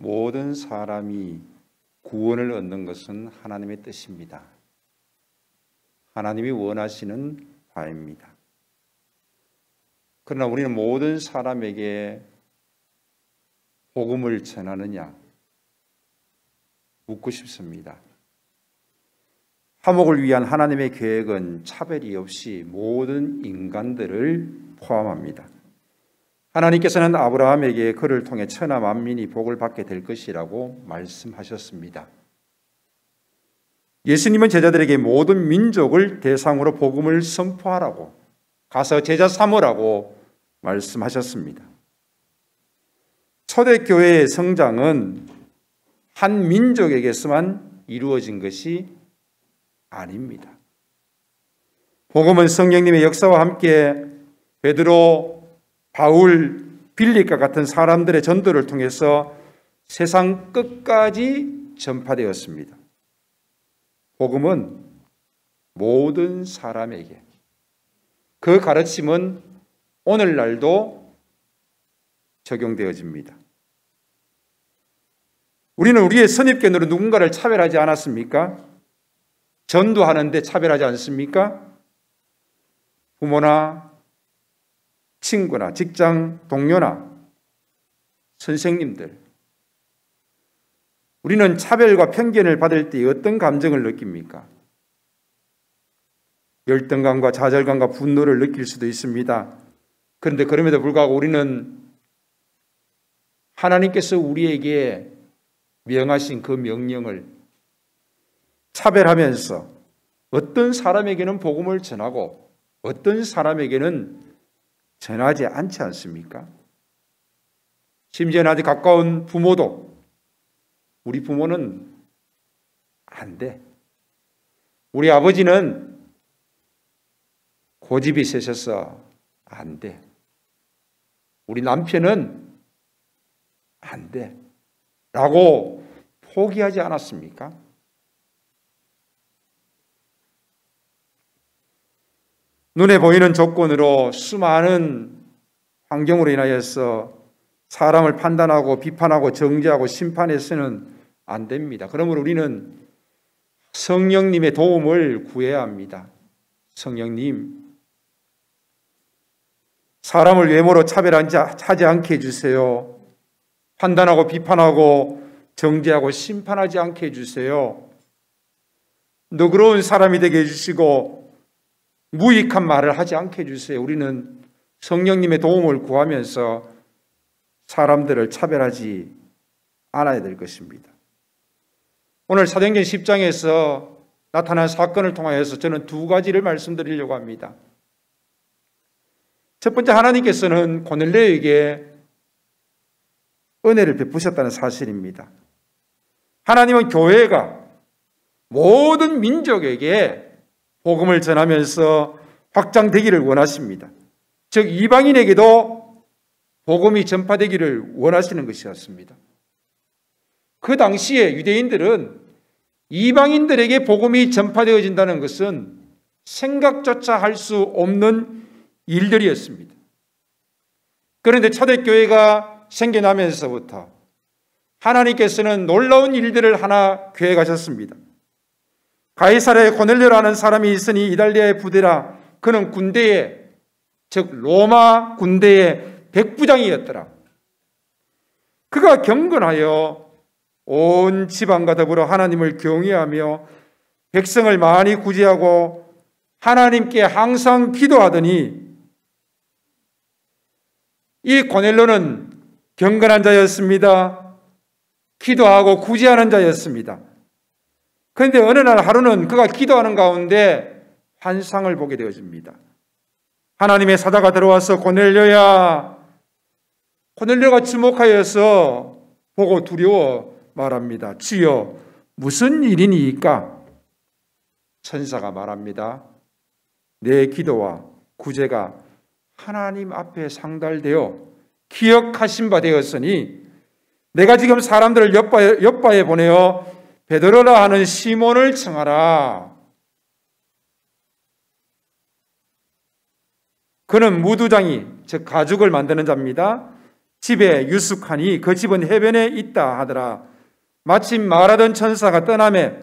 모든 사람이 구원을 얻는 것은 하나님의 뜻입니다. 하나님이 원하시는 바입니다. 그러나 우리는 모든 사람에게 복음을 전하느냐 묻고 싶습니다. 화목을 위한 하나님의 계획은 차별이 없이 모든 인간들을 포함합니다. 하나님께서는 아브라함에게 그를 통해 천하 만민이 복을 받게 될 것이라고 말씀하셨습니다. 예수님은 제자들에게 모든 민족을 대상으로 복음을 선포하라고, 가서 제자 삼으라고 말씀하셨습니다. 초대교회의 성장은 한 민족에게서만 이루어진 것이 아닙니다. 복음은 성령님의 역사와 함께 베드로, 바울, 빌립과 같은 사람들의 전도를 통해서 세상 끝까지 전파되었습니다. 복음은 모든 사람에게, 그 가르침은 오늘날도 적용되어집니다. 우리는 우리의 선입견으로 누군가를 차별하지 않았습니까? 전도하는데 차별하지 않습니까? 부모나 친구나 직장 동료나 선생님들, 우리는 차별과 편견을 받을 때 어떤 감정을 느낍니까? 열등감과 좌절감과 분노를 느낄 수도 있습니다. 그런데 그럼에도 불구하고 우리는 하나님께서 우리에게 명하신 그 명령을 차별하면서 어떤 사람에게는 복음을 전하고 어떤 사람에게는 전하지 않지 않습니까? 심지어 나한테 가까운 부모도, 우리 부모는 안 돼. 우리 아버지는 고집이 세셔서 안 돼. 우리 남편은 안 돼. 라고 포기하지 않았습니까? 눈에 보이는 조건으로 수많은 환경으로 인하여서 사람을 판단하고 비판하고 정죄하고 심판해서는 안 됩니다. 그러므로 우리는 성령님의 도움을 구해야 합니다. 성령님, 사람을 외모로 차별하지 않게 해주세요. 판단하고 비판하고 정죄하고 심판하지 않게 해주세요. 너그러운 사람이 되게 해주시고 무익한 말을 하지 않게 해주세요. 우리는 성령님의 도움을 구하면서 사람들을 차별하지 않아야 될 것입니다. 오늘 사도행전 10장에서 나타난 사건을 통하여서 저는 두 가지를 말씀드리려고 합니다. 첫 번째, 하나님께서는 고넬료에게 은혜를 베푸셨다는 사실입니다. 하나님은 교회가 모든 민족에게 복음을 전하면서 확장되기를 원하십니다. 즉 이방인에게도 복음이 전파되기를 원하시는 것이었습니다. 그 당시에 유대인들은 이방인들에게 복음이 전파되어진다는 것은 생각조차 할 수 없는 일들이었습니다. 그런데 초대교회가 생겨나면서부터 하나님께서는 놀라운 일들을 하나 계획하셨습니다. 가이사랴에 고넬료라는 사람이 있으니 이달리아의 부대라. 그는 군대에, 즉 로마 군대의 백부장이었더라. 그가 경건하여 온 지방과 더불어 하나님을 경외하며 백성을 많이 구제하고 하나님께 항상 기도하더니, 이 고넬료는 경건한 자였습니다. 기도하고 구제하는 자였습니다. 그런데 어느 날 하루는 그가 기도하는 가운데 환상을 보게 되어집니다. 하나님의 사자가 들어와서 고넬료야, 고넬료가 주목하여서 보고 두려워 말합니다. 주여, 무슨 일이니까? 천사가 말합니다. 내 기도와 구제가 하나님 앞에 상달되어 기억하신 바 되었으니 내가 지금 사람들을 엿바에 보내어 베드로라 하는 시몬을 청하라. 그는 무두장이, 즉 가죽을 만드는 자입니다. 집에 유숙하니 그 집은 해변에 있다 하더라. 마침 말하던 천사가 떠나매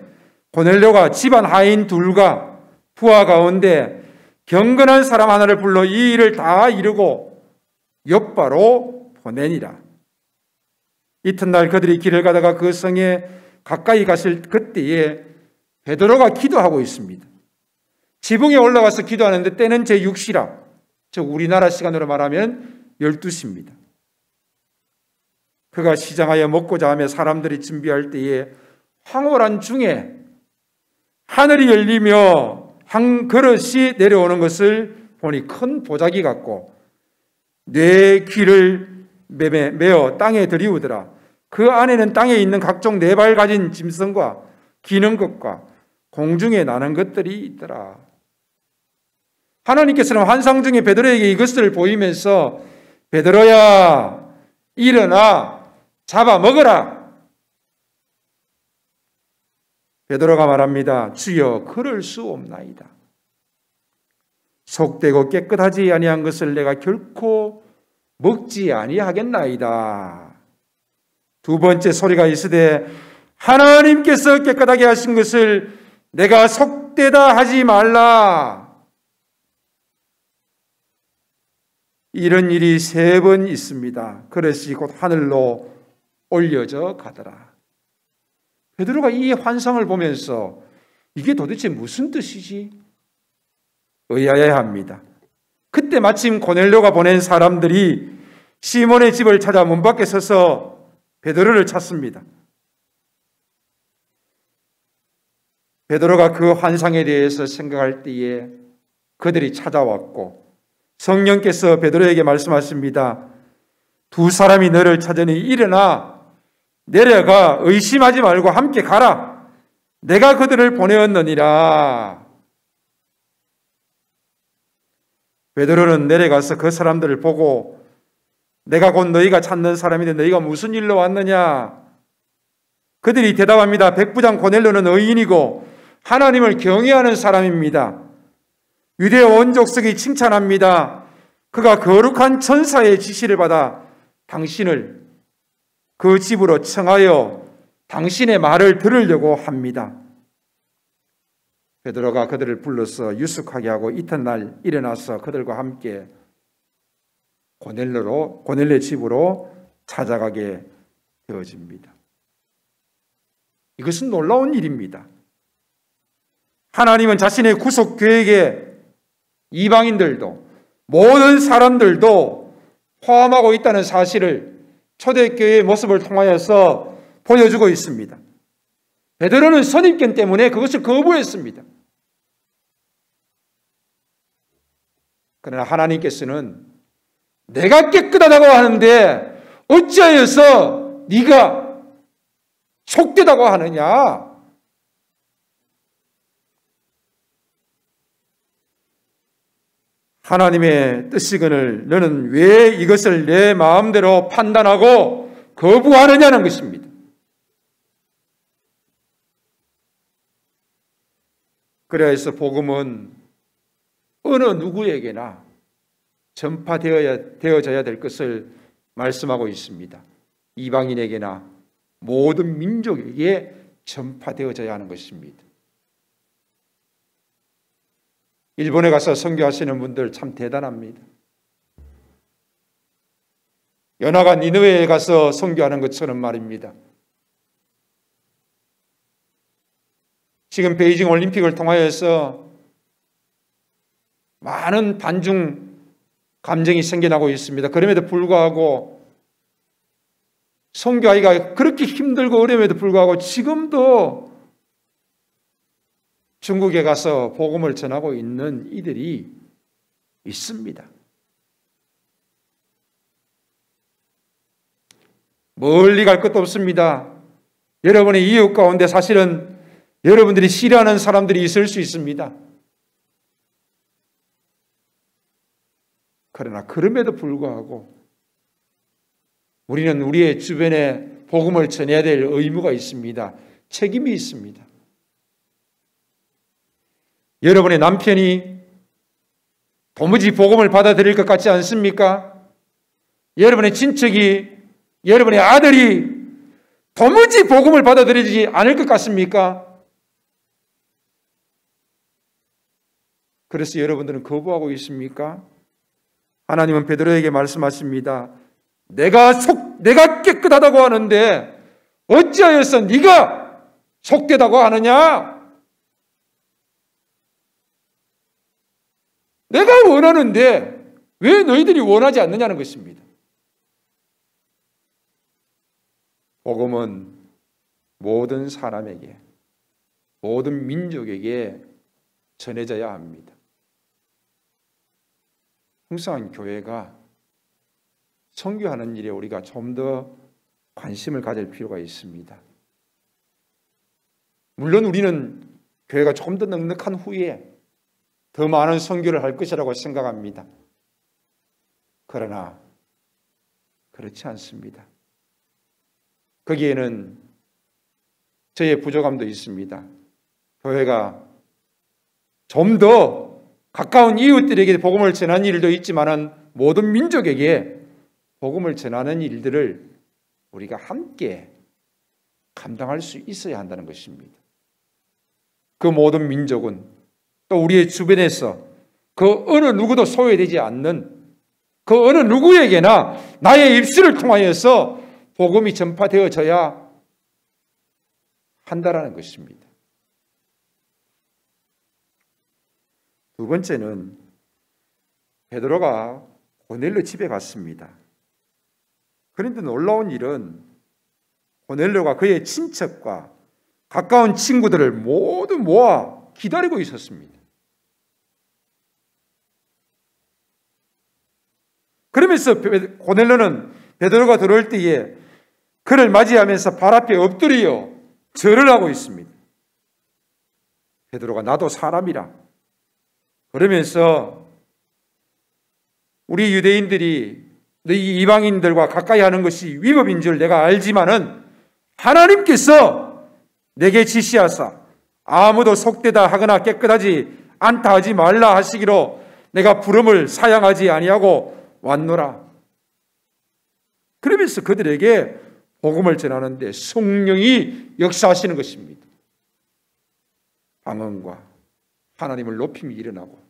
고넬료가 집안 하인 둘과 부하 가운데 경건한 사람 하나를 불러 이 일을 다 이루고 욥바로 보내니라. 이튿날 그들이 길을 가다가 그 성에 가까이 갔을 그때에 베드로가 기도하고 있습니다. 지붕에 올라가서 기도하는데 때는 제6시라, 즉 우리나라 시간으로 말하면 12시입니다. 그가 시장하여 먹고자 하며 사람들이 준비할 때에 황홀한 중에 하늘이 열리며 한 그릇이 내려오는 것을 보니 큰 보자기 같고 네 귀를 메어 땅에 들이우더라. 그 안에는 땅에 있는 각종 네 발 가진 짐승과 기는 것과 공중에 나는 것들이 있더라. 하나님께서는 환상 중에 베드로에게 이것을 보이면서 베드로야 일어나 잡아먹어라. 베드로가 말합니다. 주여 그럴 수 없나이다. 속되고 깨끗하지 아니한 것을 내가 결코 먹지 아니하겠나이다. 두 번째 소리가 있으되 하나님께서 깨끗하게 하신 것을 내가 속되다 하지 말라. 이런 일이 3번 있습니다. 그릇이 곧 하늘로 올려져 가더라. 베드로가 이 환상을 보면서 이게 도대체 무슨 뜻이지? 의아해합니다. 그때 마침 고넬료가 보낸 사람들이 시몬의 집을 찾아 문 밖에 서서 베드로를 찾습니다. 베드로가 그 환상에 대해서 생각할 때에 그들이 찾아왔고 성령께서 베드로에게 말씀하십니다. 두 사람이 너를 찾으니 일어나 내려가 의심하지 말고 함께 가라. 내가 그들을 보내었느니라. 베드로는 내려가서 그 사람들을 보고 내가 곧 너희가 찾는 사람인데 너희가 무슨 일로 왔느냐? 그들이 대답합니다. 백부장 고넬료는 의인이고 하나님을 경외하는 사람입니다. 유대 온 족속이 칭찬합니다. 그가 거룩한 천사의 지시를 받아 당신을 그 집으로 청하여 당신의 말을 들으려고 합니다. 베드로가 그들을 불러서 유숙하게 하고 이튿날 일어나서 그들과 함께 고넬료 집으로 찾아가게 되어집니다. 이것은 놀라운 일입니다. 하나님은 자신의 구속 계획에 이방인들도 모든 사람들도 포함하고 있다는 사실을 초대교회의 모습을 통하여서 보여주고 있습니다. 베드로는 선입견 때문에 그것을 거부했습니다. 그러나 하나님께서는 내가 깨끗하다고 하는데 어찌하여서 네가 속되다고 하느냐? 하나님의 뜻이거늘 너는 왜 이것을 내 마음대로 판단하고 거부하느냐는 것입니다. 그래서 복음은 어느 누구에게나 전파되어져야 될 것을 말씀하고 있습니다. 이방인에게나 모든 민족에게 전파되어져야 하는 것입니다. 일본에 가서 선교하시는 분들 참 대단합니다. 연하가 니느웨에 가서 선교하는 것처럼 말입니다. 지금 베이징 올림픽을 통하여서 많은 반중 감정이 생겨나고 있습니다. 그럼에도 불구하고 선교하기가 그렇게 힘들고 어려움에도 불구하고 지금도 중국에 가서 복음을 전하고 있는 이들이 있습니다. 멀리 갈 것도 없습니다. 여러분의 이웃 가운데 사실은 여러분들이 싫어하는 사람들이 있을 수 있습니다. 그러나 그럼에도 불구하고 우리는 우리의 주변에 복음을 전해야 될 의무가 있습니다. 책임이 있습니다. 여러분의 남편이 도무지 복음을 받아들일 것 같지 않습니까? 여러분의 친척이, 여러분의 아들이 도무지 복음을 받아들이지 않을 것 같습니까? 그래서 여러분들은 거부하고 있습니까? 하나님은 베드로에게 말씀하십니다. 내가 깨끗하다고 하는데 어찌하여서 네가 속되다고 하느냐? 내가 원하는데 왜 너희들이 원하지 않느냐는 것입니다. 복음은 모든 사람에게, 모든 민족에게 전해져야 합니다. 항상 교회가 선교하는 일에 우리가 좀 더 관심을 가질 필요가 있습니다. 물론 우리는 교회가 조금 더 넉넉한 후에 더 많은 선교를 할 것이라고 생각합니다. 그러나 그렇지 않습니다. 거기에는 저의 부족함도 있습니다. 교회가 좀 더 가까운 이웃들에게 복음을 전하는 일도 있지만은 모든 민족에게 복음을 전하는 일들을 우리가 함께 감당할 수 있어야 한다는 것입니다. 그 모든 민족은 또 우리의 주변에서 그 어느 누구도 소외되지 않는 그 어느 누구에게나 나의 입술을 통하여서 복음이 전파되어져야 한다라는 것입니다. 두 번째는 베드로가 고넬료 집에 갔습니다. 그런데 놀라운 일은 고넬료가 그의 친척과 가까운 친구들을 모두 모아 기다리고 있었습니다. 그러면서 고넬료는 베드로가 들어올 때에 그를 맞이하면서 발 앞에 엎드려 절을 하고 있습니다. 베드로가 나도 사람이라 그러면서 우리 유대인들이 너희 이방인들과 가까이 하는 것이 위법인 줄 내가 알지만은 하나님께서 내게 지시하사 아무도 속되다 하거나 깨끗하지 않다 하지 말라 하시기로 내가 부름을 사양하지 아니하고 왔노라. 그러면서 그들에게 복음을 전하는데 성령이 역사하시는 것입니다. 방언과 하나님을 높임이 일어나고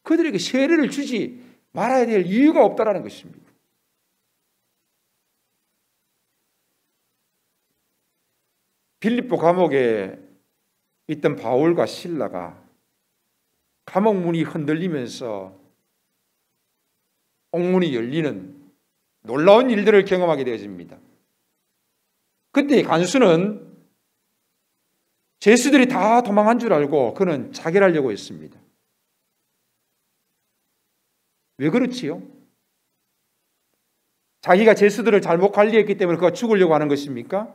그들에게 세례를 주지 말아야 될 이유가 없다라는 것입니다. 빌립보 감옥에 있던 바울과 실라가 감옥 문이 흔들리면서 옥문이 열리는 놀라운 일들을 경험하게 되어집니다. 그때 간수는 죄수들이 다 도망한 줄 알고 그는 자결하려고 했습니다. 왜 그렇지요? 자기가 죄수들을 잘못 관리했기 때문에 그가 죽으려고 하는 것입니까?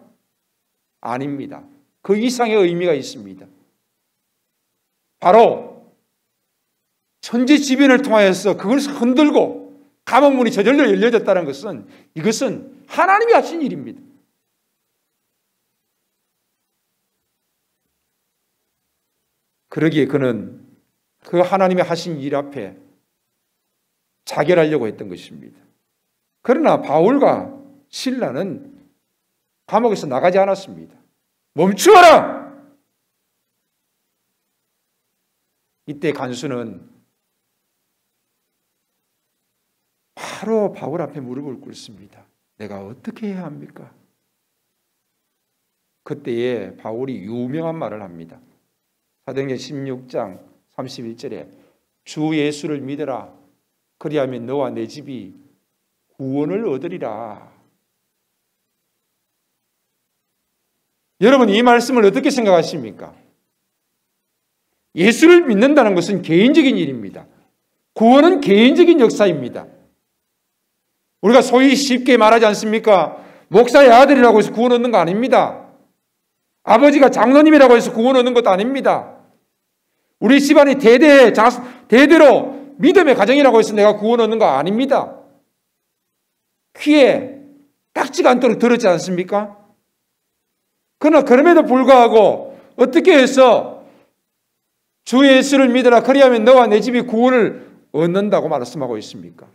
아닙니다. 그 이상의 의미가 있습니다. 바로 천지지변을 통하여서 그걸 흔들고 감옥문이 저절로 열려졌다는 것은 이것은 하나님이 하신 일입니다. 그러기에 그는 그 하나님이 하신 일 앞에 자결하려고 했던 것입니다. 그러나 바울과 실라는 감옥에서 나가지 않았습니다. 멈추어라! 이때 간수는 바로 바울 앞에 무릎을 꿇습니다. 내가 어떻게 해야 합니까? 그때에 바울이 유명한 말을 합니다. 사도행전 16장 31절에 주 예수를 믿어라. 그리하면 너와 내 집이 구원을 얻으리라. 여러분 이 말씀을 어떻게 생각하십니까? 예수를 믿는다는 것은 개인적인 일입니다. 구원은 개인적인 역사입니다. 우리가 소위 쉽게 말하지 않습니까? 목사의 아들이라고 해서 구원 얻는 거 아닙니다. 아버지가 장로님이라고 해서 구원 얻는 것도 아닙니다. 우리 집안이 대대로 믿음의 가정이라고 해서 내가 구원 얻는 거 아닙니다. 귀에 딱지가 않도록 들었지 않습니까? 그러나 그럼에도 불구하고 어떻게 해서 주 예수를 믿어라 그리하면 너와 내 집이 구원을 얻는다고 말씀하고 있습니까?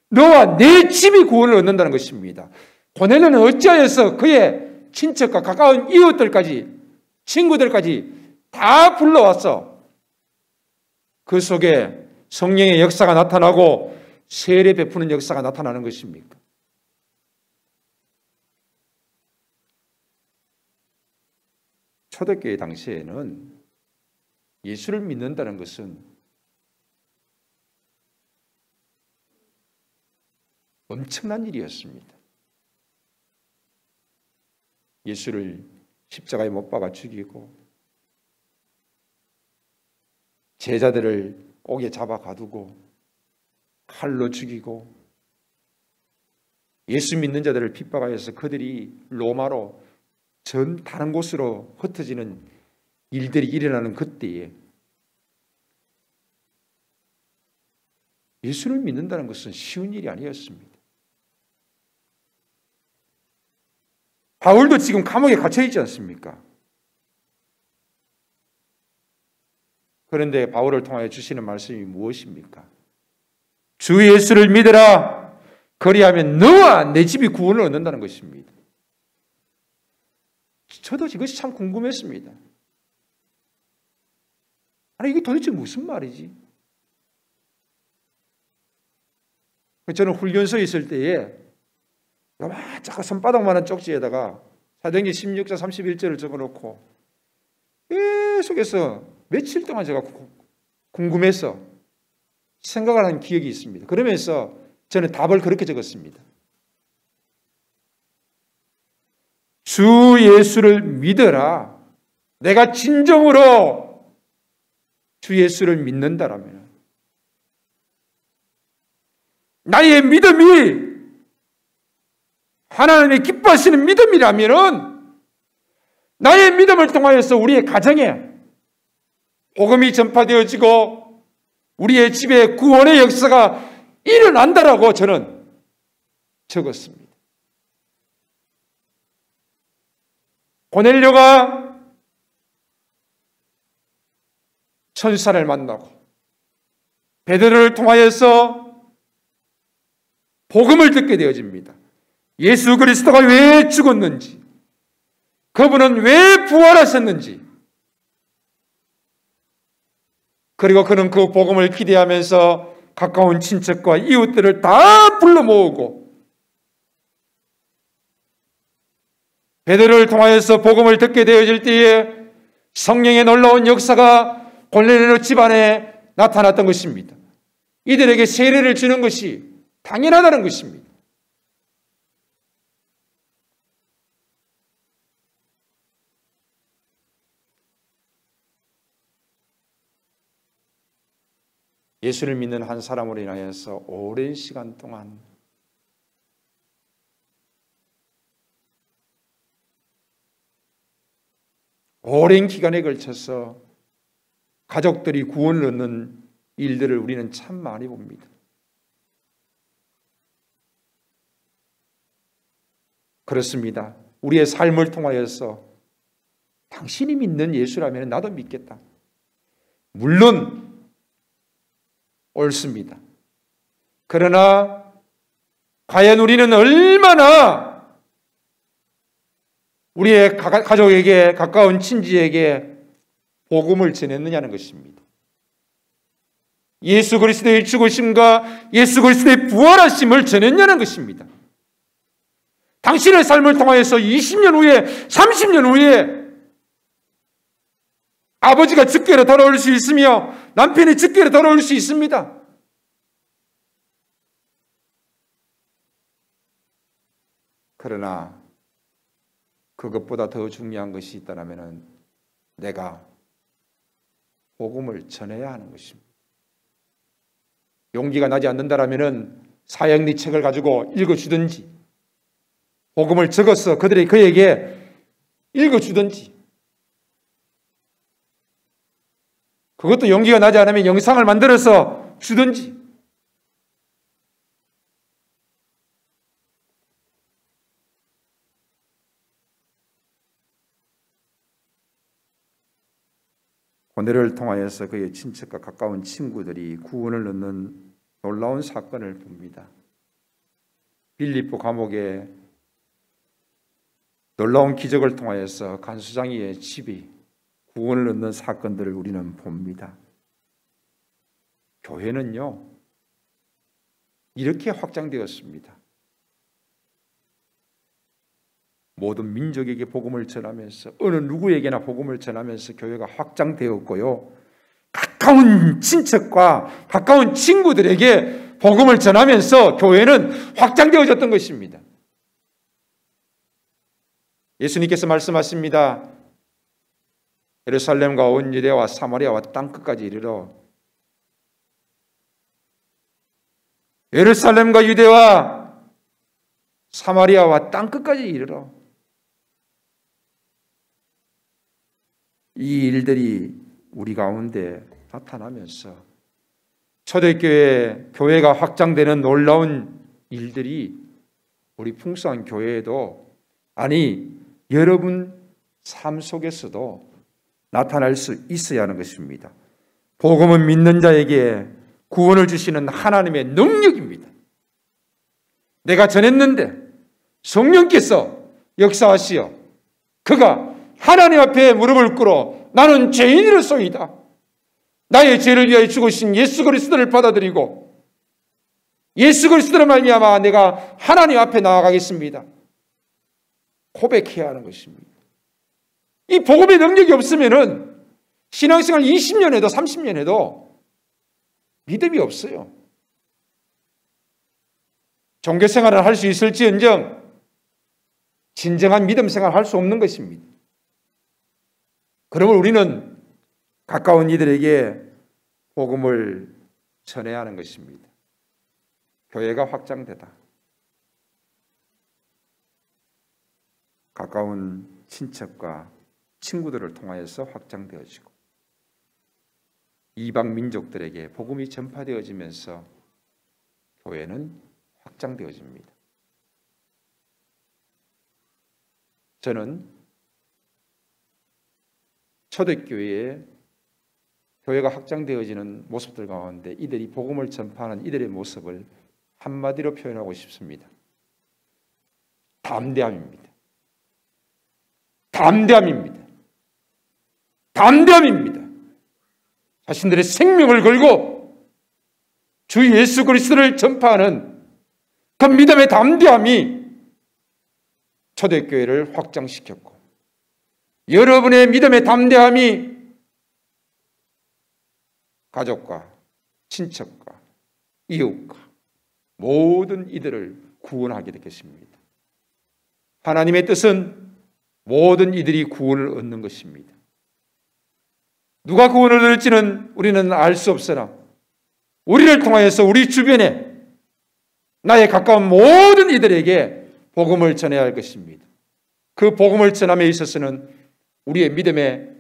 너와 내 집이 구원을 얻는다는 것입니다. 고넬료는 어찌하여서 그의 친척과 가까운 이웃들까지, 친구들까지 다 불러왔어. 그 속에 성령의 역사가 나타나고 세례 베푸는 역사가 나타나는 것입니까? 초대교회 당시에는 예수를 믿는다는 것은 엄청난 일이었습니다. 예수를 십자가에 못 박아 죽이고 제자들을 옥에 잡아 가두고 칼로 죽이고 예수 믿는 자들을 핍박하여서 그들이 로마로 전 다른 곳으로 흩어지는 일들이 일어나는 그때에 예수를 믿는다는 것은 쉬운 일이 아니었습니다. 바울도 지금 감옥에 갇혀 있지 않습니까? 그런데 바울을 통하여 주시는 말씀이 무엇입니까? 주 예수를 믿으라. 그리하면 너와 내 집이 구원을 얻는다는 것입니다. 저도 이것이 참 궁금했습니다. 아니 이게 도대체 무슨 말이지? 저는 훈련소에 있을 때에 요만한 손바닥만한 쪽지에다가 사도행전 16장 31절을 적어놓고 계속해서 며칠 동안 제가 궁금해서 생각을 한 기억이 있습니다. 그러면서 저는 답을 그렇게 적었습니다. 주 예수를 믿어라. 내가 진정으로 주 예수를 믿는다라면 나의 믿음이 하나님의 기뻐하시는 믿음이라면 나의 믿음을 통하여서 우리의 가정에 복음이 전파되어지고 우리의 집에 구원의 역사가 일어난다라고 저는 적었습니다. 고넬료가 천사를 만나고 베드로를 통하여서 복음을 듣게 되어집니다. 예수 그리스도가 왜 죽었는지, 그분은 왜 부활하셨는지, 그리고 그는 그 복음을 기대하면서 가까운 친척과 이웃들을 다 불러 모으고 베드로를 통하여서 복음을 듣게 되어질 때에 성령의 놀라운 역사가 고넬료 집안에 나타났던 것입니다. 이들에게 세례를 주는 것이 당연하다는 것입니다. 예수를 믿는 한 사람으로 인하여서 오랜 시간 동안 오랜 기간에 걸쳐서 가족들이 구원을 얻는 일들을 우리는 참 많이 봅니다. 그렇습니다. 우리의 삶을 통하여서 당신이 믿는 예수라면 나도 믿겠다. 물론 옳습니다. 그러나 과연 우리는 얼마나 우리의 가족에게, 가까운 친지에게 복음을 전했느냐는 것입니다. 예수 그리스도의 죽으심과 예수 그리스도의 부활하심을 전했냐는 것입니다. 당신의 삶을 통하여서 20년 후에, 30년 후에 아버지가 즉계로 돌아올 수 있으며 남편이 즉계로 돌아올 수 있습니다. 그러나 그것보다 더 중요한 것이 있다면 내가 복음을 전해야 하는 것입니다. 용기가 나지 않는다면 사형리 책을 가지고 읽어주든지 복음을 적어서 그에게 읽어주든지, 그것도 용기가 나지 않으면 영상을 만들어서 주든지, 고넬료를 통하여서 그의 친척과 가까운 친구들이 구원을 얻는 놀라운 사건을 봅니다. 빌립보 감옥에 놀라운 기적을 통하여서 간수장이의 집이 구원을 얻는 사건들을 우리는 봅니다. 교회는요, 이렇게 확장되었습니다. 모든 민족에게 복음을 전하면서, 어느 누구에게나 복음을 전하면서 교회가 확장되었고요, 가까운 친척과 가까운 친구들에게 복음을 전하면서 교회는 확장되어졌던 것입니다. 예수님께서 말씀하십니다. 예루살렘과 온 유대와 사마리아와 땅끝까지 이르러, 예루살렘과 유대와 사마리아와 땅끝까지 이르러, 이 일들이 우리 가운데 나타나면서 초대교회, 교회가 확장되는 놀라운 일들이 우리 풍성한 교회에도, 아니 여러분 삶 속에서도 나타날 수 있어야 하는 것입니다. 복음은 믿는 자에게 구원을 주시는 하나님의 능력입니다. 내가 전했는데 성령께서 역사하시어 그가 하나님 앞에 무릎을 꿇어 나는 죄인이로소이다, 나의 죄를 위하여 죽으신 예수 그리스도를 받아들이고 예수 그리스도로 말미암아 내가 하나님 앞에 나아가겠습니다, 고백해야 하는 것입니다. 이 복음의 능력이 없으면은 신앙생활 20년 해도 30년 해도 믿음이 없어요. 종교생활을 할 수 있을지언정 진정한 믿음 생활을 할 수 없는 것입니다. 그러면 우리는 가까운 이들에게 복음을 전해야 하는 것입니다. 교회가 확장되다, 가까운 친척과 친구들을 통하여서 확장되어지고 이방 민족들에게 복음이 전파되어지면서 교회는 확장되어집니다. 저는 초대교회에 교회가 확장되어지는 모습들 가운데 이들이 복음을 전파하는 이들의 모습을 한마디로 표현하고 싶습니다. 담대함입니다. 담대함입니다. 담대함입니다. 자신들의 생명을 걸고 주 예수 그리스도를 전파하는 그 믿음의 담대함이 초대교회를 확장시켰고, 여러분의 믿음의 담대함이 가족과 친척과 이웃과 모든 이들을 구원하게 되겠습니다. 하나님의 뜻은 모든 이들이 구원을 얻는 것입니다. 누가 구원을 얻을지는 우리는 알 수 없으나 우리를 통하여서 우리 주변에 나의 가까운 모든 이들에게 복음을 전해야 할 것입니다. 그 복음을 전함에 있어서는 우리의 믿음의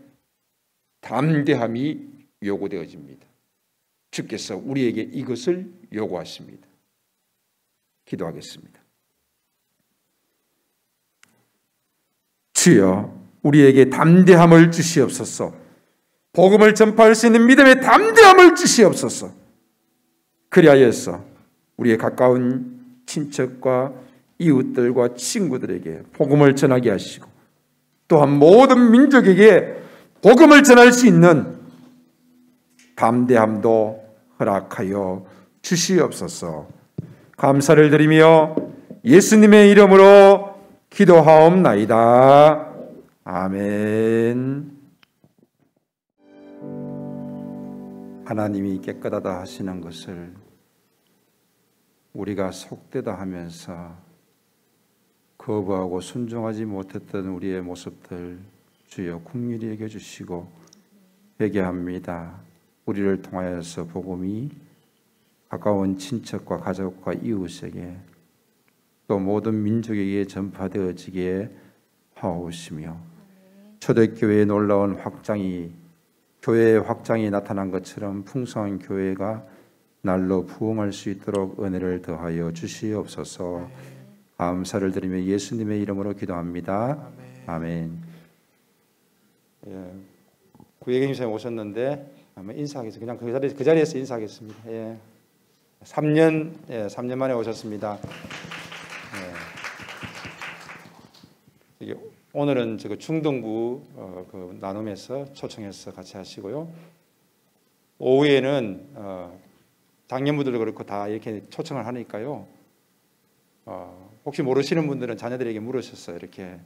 담대함이 요구되어집니다. 주께서 우리에게 이것을 요구하십니다. 기도하겠습니다. 주여, 우리에게 담대함을 주시옵소서. 복음을 전파할 수 있는 믿음의 담대함을 주시옵소서. 그리하여서 우리의 가까운 친척과 이웃들과 친구들에게 복음을 전하게 하시고, 또한 모든 민족에게 복음을 전할 수 있는 담대함도 허락하여 주시옵소서. 감사를 드리며 예수님의 이름으로 기도하옵나이다. 아멘. 하나님이 깨끗하다 하시는 것을 우리가 속되다 하면서 거부하고 순종하지 못했던 우리의 모습들 주여 긍휼히 여겨 주시고 회개합니다. 우리를 통하여서 복음이 가까운 친척과 가족과 이웃에게 또 모든 민족에게 전파되어지게 하옵시며, 초대교회의 놀라운 확장이, 교회의 확장이 나타난 것처럼 풍성한 교회가 날로 부흥할 수 있도록 은혜를 더하여 주시옵소서. 감사를 드리며 예수님의 이름으로 기도합니다. 아멘. 예, 구혜경 목사님 오셨는데 한번 인사하겠습니다. 그냥 그 자리에서 인사하겠습니다. 예. 3년 만에 오셨습니다. 오늘은 중등부 그 나눔에서 초청해서 같이 하시고요. 오후에는 장년부들도 그렇고 다 이렇게 초청을 하니까요. 혹시 모르시는 분들은 자녀들에게 물으셨어요. 이렇게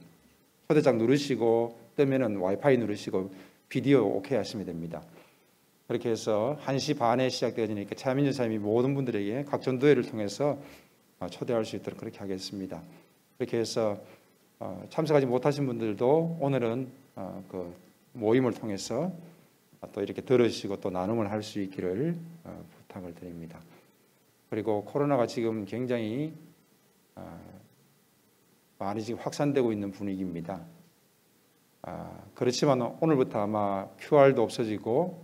초대장 누르시고 뜨면은 와이파이 누르시고 비디오 오케이 하시면 됩니다. 그렇게 해서 1시 반에 시작되어지니까 차민주 사님이 모든 분들에게 각 전도회를 통해서 초대할 수 있도록 그렇게 하겠습니다. 그렇게 해서 참석하지 못하신 분들도 오늘은 그 모임을 통해서 또 이렇게 들으시고 또 나눔을 할 수 있기를 부탁을 드립니다. 그리고 코로나가 지금 굉장히 많이 지금 확산되고 있는 분위기입니다. 그렇지만 오늘부터 아마 QR도 없어지고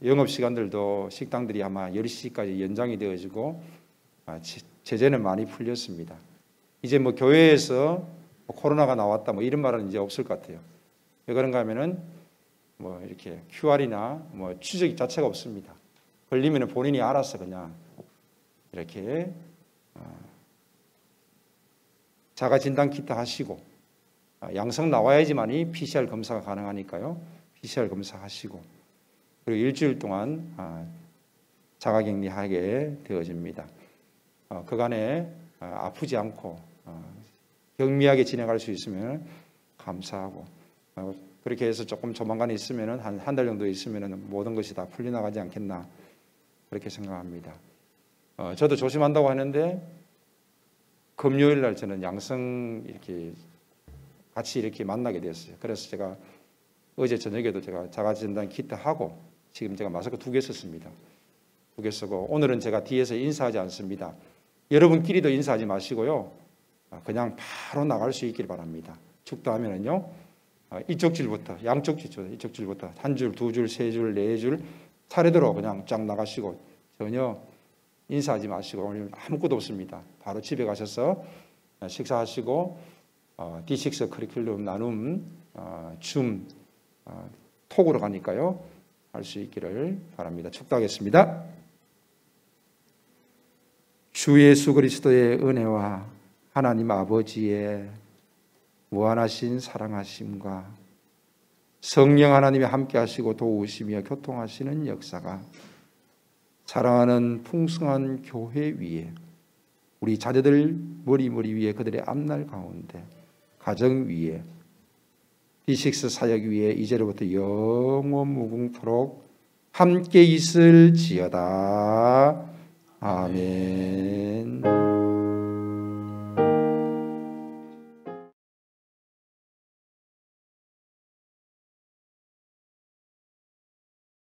영업시간들도 식당들이 아마 10시까지 연장이 되어지고 제재는 많이 풀렸습니다. 이제 뭐 교회에서 코로나가 나왔다 뭐 이런 말은 이제 없을 것 같아요. 왜 그런가 하면은 뭐 이렇게 QR이나 뭐 추적 자체가 없습니다. 걸리면은 본인이 알아서 그냥 이렇게 자가 진단 키트 하시고 양성 나와야지만이 PCR 검사가 가능하니까요. PCR 검사 하시고 그리고 일주일 동안 자가격리하게 되어집니다. 그간에 아프지 않고 경미하게 진행할 수 있으면 감사하고 그렇게 해서 조금 조만간 있으면 한 달 정도 있으면 모든 것이 다 풀려나가지 않겠나 그렇게 생각합니다. 저도 조심한다고 하는데 금요일 날 저는 양성 이렇게 같이 이렇게 만나게 됐어요. 그래서 제가 어제 저녁에도 제가 자가진단 키트 하고 지금 제가 마스크 2개 썼습니다. 2개 쓰고 오늘은 제가 뒤에서 인사하지 않습니다. 여러분끼리도 인사하지 마시고요. 그냥 바로 나갈 수 있길 바랍니다. 축도하면은요. 이쪽 줄부터 양쪽 줄부터 이쪽 줄부터 한 줄, 두 줄, 세 줄, 네 줄 차례대로 그냥 쫙 나가시고 전혀 인사하지 마시고 오늘 아무것도 없습니다. 바로 집에 가셔서 식사하시고 D6 커리큘럼 나눔 줌 톡으로 가니까요. 할 수 있기를 바랍니다. 축도하겠습니다. 주 예수 그리스도의 은혜와 하나님 아버지의 무한하신 사랑하심과 성령 하나님이 함께 하시고 도우시며 교통하시는 역사가 사랑하는 풍성한 교회 위에 우리 자녀들 머리 위에 그들의 앞날 가운데 가정 위에 D6 사역 위에 이제로부터 영원 무궁토록 함께 있을지어다. 아멘.